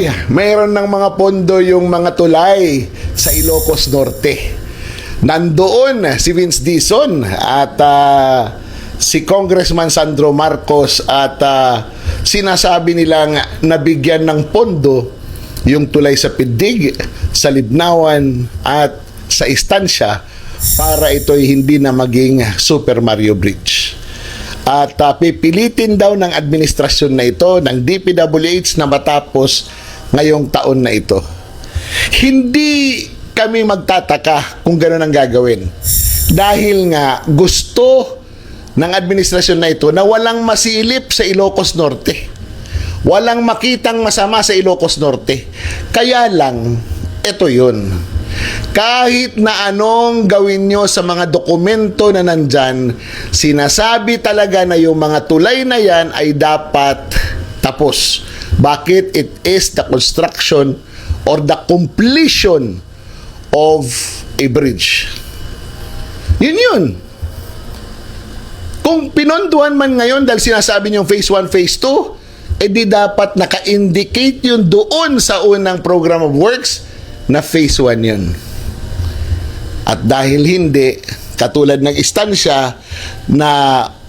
Hoy, mayroon ng mga pondo yung mga tulay sa Ilocos Norte. Nandoon si Vince Dizon at si Congressman Sandro Marcos at sinasabi nilang nabigyan ng pondo yung tulay sa Pidig, sa Libnawan at sa Istansya para ito'y hindi na maging Super Mario Bridge. At pipilitin daw ng administrasyon na ito, ng DPWH, na matapos ngayong taon na ito. Hindi kami magtataka kung gano'n ang gagawin. Dahil nga gusto ng administrasyon na ito na walang masilip sa Ilocos Norte. Walang makitang masama sa Ilocos Norte. Kaya lang, ito yun. Kahit na anong gawin nyo sa mga dokumento na nandyan, sinasabi talaga na yung mga tulay na yan ay dapat tapos. Bakit? It is the construction or the completion of a bridge. Yun. Kung pinonduhan man ngayon dahil sinasabi nyo phase 1, phase 2, edi dapat naka-indicate yun doon sa unang program of works na phase 1 yun. At dahil hindi, katulad ng Istansya na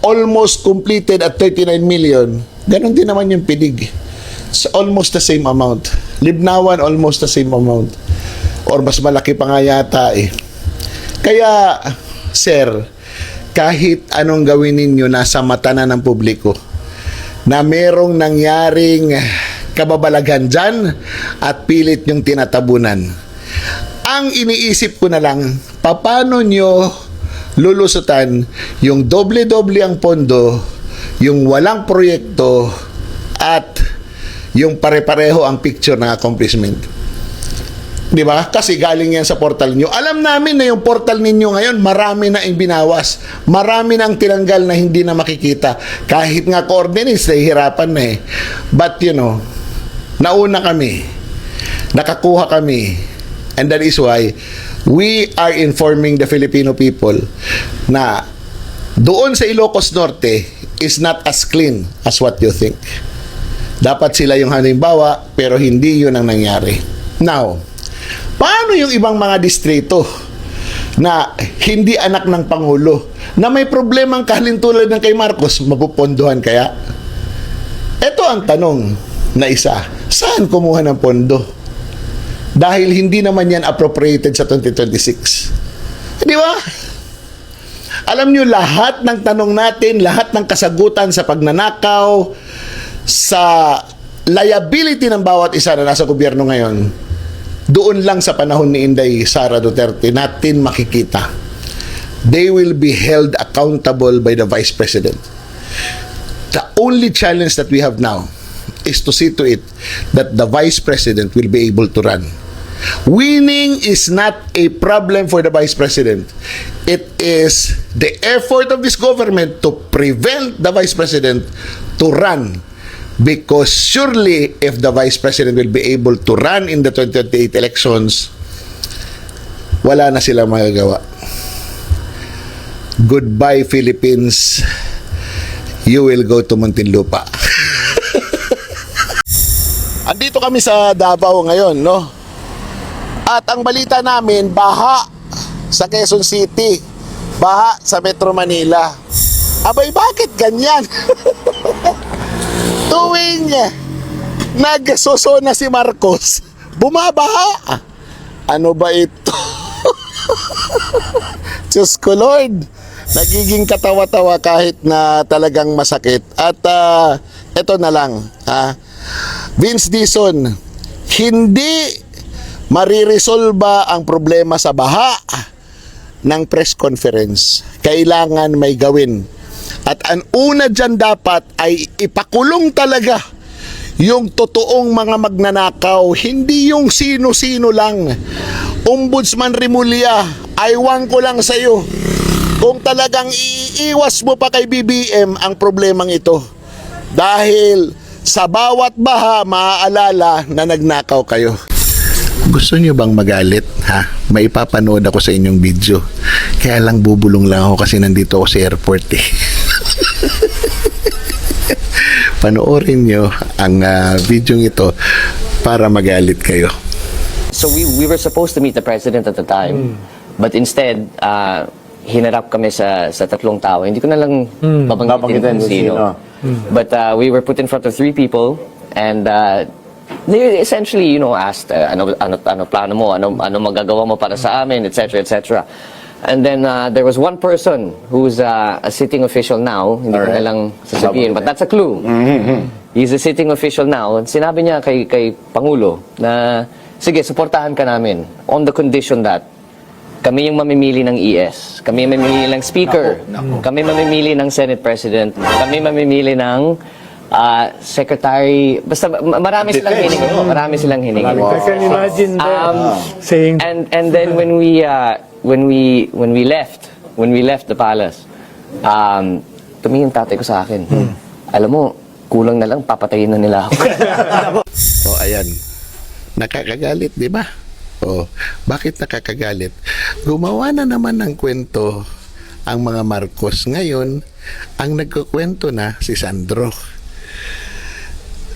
almost completed at 39 million, ganun din naman yung Pidig. So almost the same amount. Libnawan, almost the same amount. Or mas malaki pa nga yata eh. Kaya, sir, kahit anong gawin ninyo, nasa mata na ng publiko na merong nangyaring kababalagan dyan at pilit yung tinatabunan. Ang iniisip ko na lang, paano nyo lulusutan yung doble-doble ang pondo, yung walang proyekto, at yung pare-pareho ang picture ng accomplishment. Di ba? Kasi galing yan sa portal nyo. Alam namin na yung portal ninyo ngayon, marami na yung binawas. Marami na ang tinanggal na hindi na makikita. Kahit nga coordinates, nahihirapan na eh. But you know, nauna kami, nakakuha kami, and that is why we are informing the Filipino people na doon sa Ilocos Norte is not as clean as what you think. Dapat sila yung halimbawa, pero hindi yun ang nangyari. Now, paano yung ibang mga distrito na hindi anak ng Pangulo, na may problemang kalintulad ng kay Marcos, mapupondohan kaya? Ito ang tanong na isa, saan kumuha ng pondo? Dahil hindi naman yan appropriated sa 2026. Di ba? Alam nyo, lahat ng tanong natin, lahat ng kasagutan sa pagnanakaw, sa liability ng bawat isa na nasa gobyerno ngayon, doon lang sa panahon ni Inday Sara Duterte natin makikita. They will be held accountable by the Vice President. The only challenge that we have now is to see to it that the Vice President will be able to run. Winning is not a problem for the Vice President. It is the effort of this government to prevent the Vice President to run. Because surely, if the Vice President will be able to run in the 2028 elections, wala na silang magagawa. Goodbye, Philippines. You will go to Muntinlupa. Andito kami sa Davao ngayon, no? At ang balita namin, baha sa Quezon City, baha sa Metro Manila. Abay, bakit ganyan? Tuwing nagsusona si Marcos, bumabaha. Ano ba ito? Diyos ko Lord, nagiging katawa-tawa kahit na talagang masakit. At ito na lang, Vince Dizon, hindi mariresolba ang problema sa baha ng press conference. Kailangan may gawin. At ang una dyan dapat ay ipakulong talaga yung totoong mga magnanakaw, hindi yung sino-sino lang. Ombudsman Rimulya, aywan ko lang sa'yo, kung talagang iiwas mo pa kay BBM ang problemang ito. Dahil sa bawat baha, maaalala na nagnakaw kayo. Gusto nyo bang magalit? May ipapanood ako sa inyong video. Kaya lang bubulong lang ako kasi nandito ako sa airport eh. Panoorin nyo ang video ito para magalit kayo. So we were supposed to meet the president at the time, but instead, hinarap kami sa tatlong tao. Hindi ko na lang babanggitin kung sino. But we were put in front of 3 people, and they essentially, asked, ano plano mo, ano magagawa mo para sa amin, etc., etc. And then there was one person who's a sitting official now, hindi ko na lang sasabihin, but that's a clue. He's a sitting official now. Sinabi niya kay Pangulo na, sige, suportahan ka namin on the condition that kami yung mamimili ng ES, kami yung mamimili ng Speaker, kami mamimili ng Senate President, kami mamimili ng Secretary, basta marami silang hiningi. Marami silang hiningi. I can imagine them saying, And then when we left the palace, tumingin tatay ko sa akin. Alam mo, kulang na lang papatayin na nila ako. O ayan, nakakagalit, di ba? O, bakit nakakagalit? Gumawa na naman ng kwento ang mga Marcos. Ngayon, ang nagkukwento na si Sandro.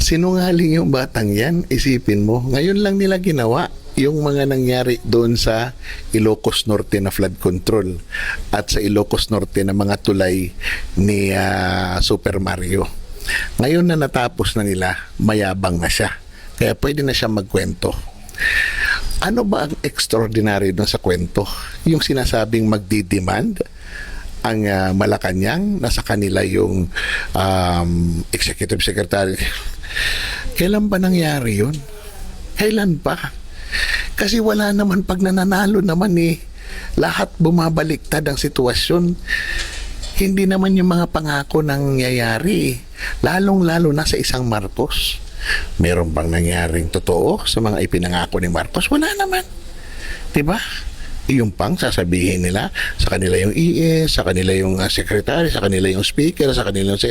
Sinungaling yung batang yan, isipin mo. Ngayon lang nila ginawa yung mga nangyari doon sa Ilocos Norte na flood control at sa Ilocos Norte na mga tulay ni Super Mario. Ngayon na natapos na nila, mayabang na siya. Kaya pwede na siya magkwento. Ano ba ang extraordinary doon sa kwento? Yung sinasabing magdi-demand ang Malacanang, nasa kanila yung executive secretary. Kailan ba nangyari yun? Kailan pa? Kasi wala naman, pag nananalo naman lahat bumabaliktad ang sitwasyon. Hindi naman yung mga pangako nangyayari. Lalong-lalo na sa isang Marcos. Meron bang nangyaring totoo sa mga ipinangako ni Marcos? Wala naman. Diba? Yung pang sasabihin nila, sa kanila yung ES, sa kanila yung secretary, sa kanila yung speaker, sa kanila yung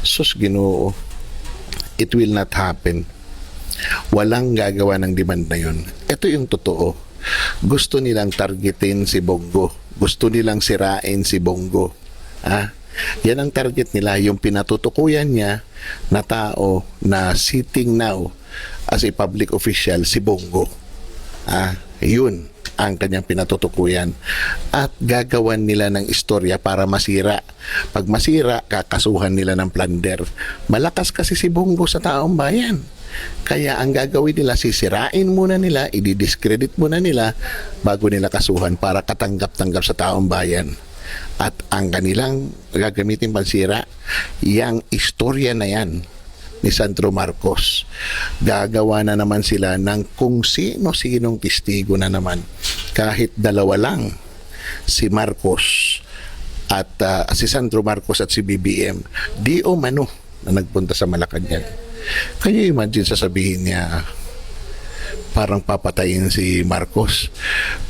sus, Ginoo. It will not happen. Walang gagawa ng demand na yun. Ito yung totoo. Gusto nilang targetin si Bongo. Gusto nilang sirain si Bongo. Yan ang target nila, yung pinatutukuyan niya na tao na sitting now as a public official, si Bongo. Yun ang kanyang pinatutukuyan. At gagawan nila ng istorya para masira. Pag masira, kakasuhan nila ng plunder. Malakas kasi si Bongo sa taong bayan. Kaya ang gagawin nila, sisirain muna nila, i-discredit muna nila bago nila kasuhan para katanggap-tanggap sa taong bayan. At ang kanilang gagamitin pansira, yang istorya na yan ni Sandro Marcos. Gagawa na naman sila ng kung sino-sinong testigo na naman. Kahit dalawa lang, si Marcos at si Sandro Marcos at si BBM, di o mano na nagpunta sa Malacanang. Kaya imagine, sasabihin niya, parang papatayin si Marcos.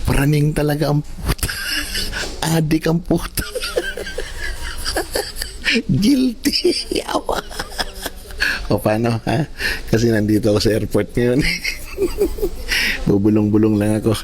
Praning talaga ang puta. Adik ang puta. Guilty. Yawa. O paano, ha? Kasi nandito ako sa airport ngayon. Bubulong-bulong lang ako.